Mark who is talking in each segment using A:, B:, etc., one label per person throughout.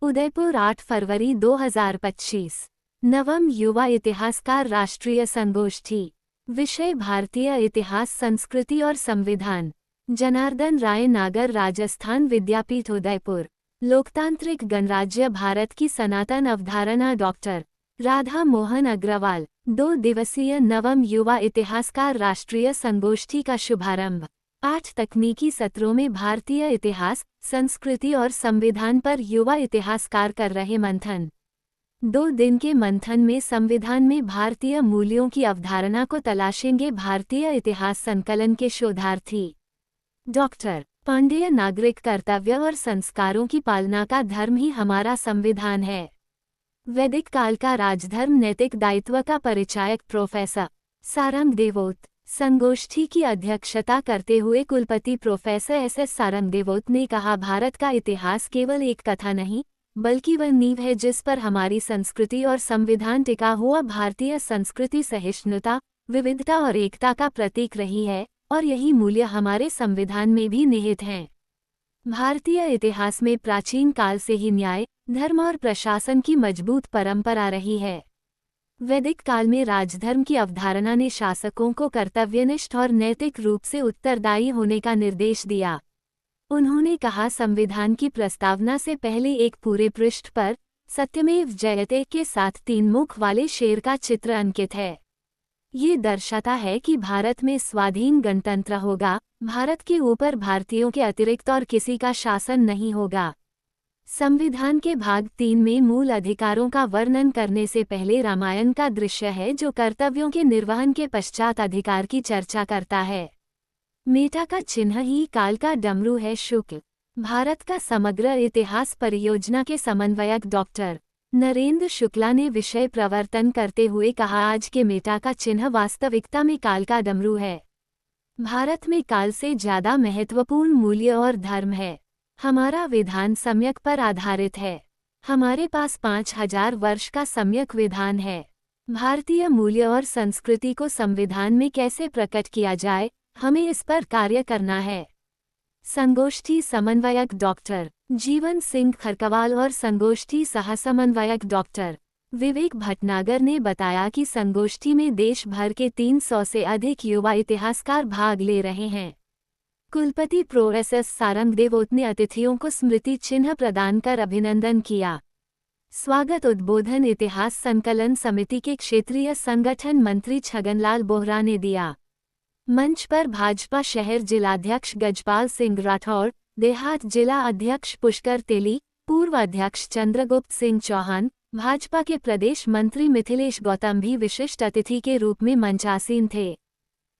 A: उदयपुर 8 फरवरी 2025। नवम युवा इतिहासकार राष्ट्रीय संगोष्ठी। विषय भारतीय इतिहास, संस्कृति और संविधान। जनार्दन राय नागर, राजस्थान विद्यापीठ उदयपुर। लोकतांत्रिक गणराज्य भारत की सनातन अवधारणा, डॉक्टर राधा मोहन अग्रवाल। 2 दिवसीय नवम युवा इतिहासकार राष्ट्रीय संगोष्ठी का शुभारंभ। 8 तकनीकी सत्रों में भारतीय इतिहास, संस्कृति और संविधान पर युवा इतिहासकार कर रहे मंथन। 2 दिन के मंथन में संविधान में भारतीय मूल्यों की अवधारणा को तलाशेंगे भारतीय इतिहास संकलन के शोधार्थी। डॉक्टर पांडेय, नागरिक कर्तव्य और संस्कारों की पालना का धर्म ही हमारा संविधान है। वैदिक काल का राजधर्म, नैतिक दायित्व का परिचायक प्रोफेसर सारंग देवोत। संगोष्ठी की अध्यक्षता करते हुए कुलपति प्रोफेसर एस सारंग देवोत ने कहा, भारत का इतिहास केवल एक कथा नहीं, बल्कि वह नींव है जिस पर हमारी संस्कृति और संविधान टिका हुआ। भारतीय संस्कृति सहिष्णुता, विविधता और एकता का प्रतीक रही है और यही मूल्य हमारे संविधान में भी निहित हैं। भारतीय इतिहास में प्राचीन काल से ही न्याय, धर्म और प्रशासन की मजबूत परंपरा रही है। वैदिक काल में राजधर्म की अवधारणा ने शासकों को कर्तव्यनिष्ठ और नैतिक रूप से उत्तरदायी होने का निर्देश दिया। उन्होंने कहा, संविधान की प्रस्तावना से पहले एक पूरे पृष्ठ पर सत्यमेव जयते के साथ 3 मुख वाले शेर का चित्र अंकित है। ये दर्शाता है कि भारत में स्वाधीन गणतंत्र होगा, भारत के ऊपर भारतीयों के अतिरिक्त और किसी का शासन नहीं होगा। संविधान के भाग 3 में मूल अधिकारों का वर्णन करने से पहले रामायण का दृश्य है, जो कर्तव्यों के निर्वहन के पश्चात अधिकार की चर्चा करता है। मेटा का चिन्ह ही काल का डमरू है। शुक्ल भारत का समग्र इतिहास परियोजना के समन्वयक डॉक्टर नरेंद्र शुक्ला ने विषय प्रवर्तन करते हुए कहा, आज के मेटा का चिन्ह वास्तविकता में काल का डमरू है। भारत में काल से ज्यादा महत्वपूर्ण मूल्य और धर्म है। हमारा विधान सम्यक पर आधारित है। हमारे पास 5000 वर्ष का सम्यक विधान है। भारतीय मूल्य और संस्कृति को संविधान में कैसे प्रकट किया जाए, हमें इस पर कार्य करना है। संगोष्ठी समन्वयक डॉक्टर जीवन सिंह खरकवाल और संगोष्ठी सह समन्वयक डॉक्टर विवेक भटनागर ने बताया कि संगोष्ठी में देश भर के 300 से अधिक युवा इतिहासकार भाग ले रहे हैं। कुलपति प्रोफेसर सारंग देवोत ने अतिथियों को स्मृति चिन्ह प्रदान कर अभिनंदन किया। स्वागत उद्बोधन इतिहास संकलन समिति के क्षेत्रीय संगठन मंत्री छगनलाल बोहरा ने दिया। मंच पर भाजपा शहर जिलाध्यक्ष गजपाल सिंह राठौर, देहात जिला अध्यक्ष पुष्कर तेली, पूर्व अध्यक्ष चंद्रगुप्त सिंह चौहान, भाजपा के प्रदेश मंत्री मिथिलेश गौतम भी विशिष्ट अतिथि के रूप में मंचासीन थे।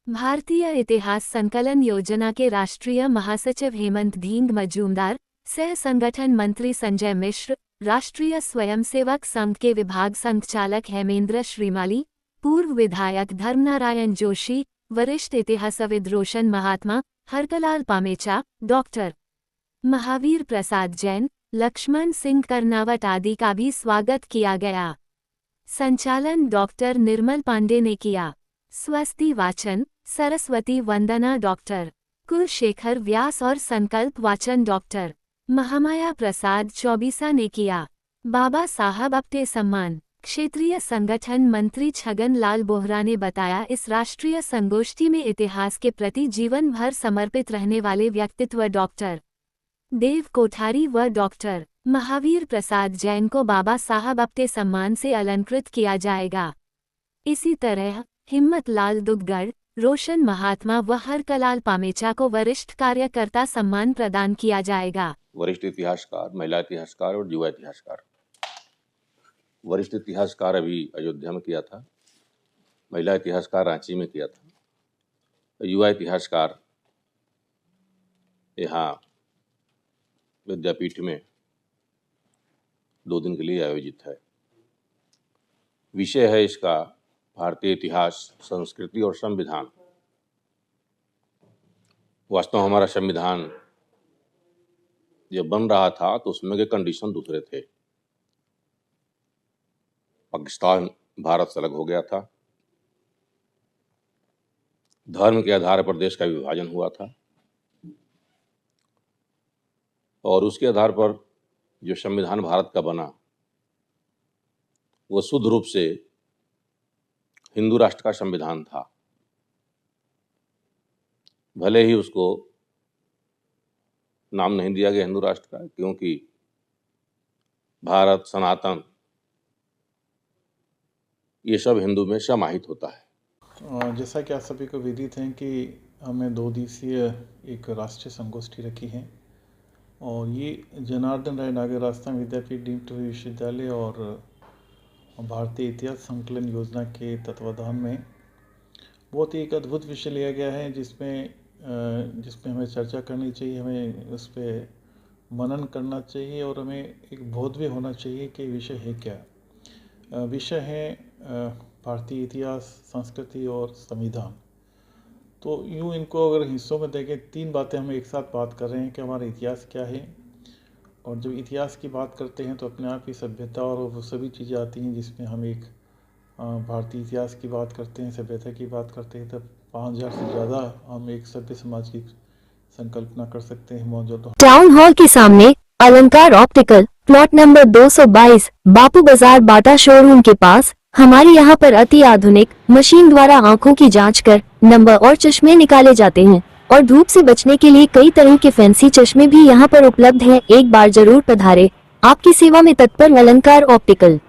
A: भारतीय इतिहास संकलन योजना के राष्ट्रीय महासचिव हेमंत धींग मजूमदार, सह संगठन मंत्री संजय मिश्र, राष्ट्रीय स्वयंसेवक संघ के विभाग संचालक हेमेंद्र श्रीमाली, पूर्व विधायक धर्मनारायण जोशी, वरिष्ठ इतिहासविद रोशन महात्मा, हरकलाल पामेचा, डॉक्टर महावीर प्रसाद जैन, लक्ष्मण सिंह कर्नावट आदि का भी स्वागत किया गया। संचालन डॉक्टर निर्मल पांडे ने किया। स्वस्ति वाचन सरस्वती वंदना डॉक्टर कुलशेखर व्यास और संकल्प वाचन डॉक्टर महामाया प्रसाद चौबीसा ने किया। बाबा साहब अप्टे सम्मान क्षेत्रीय संगठन मंत्री छगन लाल बोहरा ने बताया, इस राष्ट्रीय संगोष्ठी में इतिहास के प्रति जीवन भर समर्पित रहने वाले व्यक्तित्व डॉक्टर देव कोठारी व डॉक्टर महावीर प्रसाद जैन को बाबा साहब अप्टे सम्मान से अलंकृत किया जाएगा। इसी तरह हिम्मत लाल दुग्गड़, रोशन महात्मा व हरकलाल पामेचा को वरिष्ठ कार्यकर्ता सम्मान प्रदान किया जाएगा।
B: वरिष्ठ इतिहासकार, महिला इतिहासकार और युवा इतिहासकार। वरिष्ठ इतिहासकार अभी अयोध्या में किया था, महिला इतिहासकार रांची में किया था, युवा इतिहासकार यहाँ विद्यापीठ में 2 दिन के लिए आयोजित है। विषय है इसका भारतीय इतिहास, संस्कृति और संविधान। वास्तव में हमारा संविधान जब बन रहा था तो उसमें के कंडीशन दूसरे थे। पाकिस्तान भारत से अलग हो गया था, धर्म के आधार पर देश का विभाजन हुआ था और उसके आधार पर जो संविधान भारत का बना वो शुद्ध रूप से हिंदू राष्ट्र का संविधान था। भले ही उसको नाम नहीं दिया गया हिंदू राष्ट्र का, क्योंकि भारत, सनातन, ये सब हिंदू में समाहित होता है।
C: जैसा कि आप सभी को विदित है कि हमें 2 दिवसीय एक राष्ट्रीय संगोष्ठी रखी है और ये जनार्दन राय नागर राजस्थान विद्यापीठ डीम्ड विश्वविद्यालय और भारतीय इतिहास संकलन योजना के तत्वाधान में बहुत ही एक अद्भुत विषय लिया गया है, जिसमें हमें चर्चा करनी चाहिए, हमें उस पर मनन करना चाहिए और हमें एक बोध भी होना चाहिए कि विषय है क्या। विषय है भारतीय इतिहास, संस्कृति और संविधान। तो यूँ इनको अगर हिस्सों में देखें, 3 बातें हम एक साथ बात कर रहे हैं कि हमारा इतिहास क्या है, और जब इतिहास की बात करते हैं तो अपने आप ही सभ्यता और वो सभी चीज़ें आती हैं, जिसमें हम एक भारतीय इतिहास की बात करते हैं, सभ्यता की बात करते हैं, तब 5000 से ज़्यादा हम एक सभ्य समाज की संकल्पना कर सकते हैं मौजूद।
A: टाउन हॉल के सामने अलंकार ऑप्टिकल, प्लॉट नंबर 222, बापू बाजार, बाटा शोरूम के पास। हमारे यहाँ पर अति आधुनिक मशीन द्वारा आंखों की जांच कर नंबर और चश्मे निकाले जाते हैं और धूप से बचने के लिए कई तरह के फैंसी चश्मे भी यहाँ पर उपलब्ध हैं। एक बार जरूर पधारे। आपकी सेवा में तत्पर अलंकार ऑप्टिकल।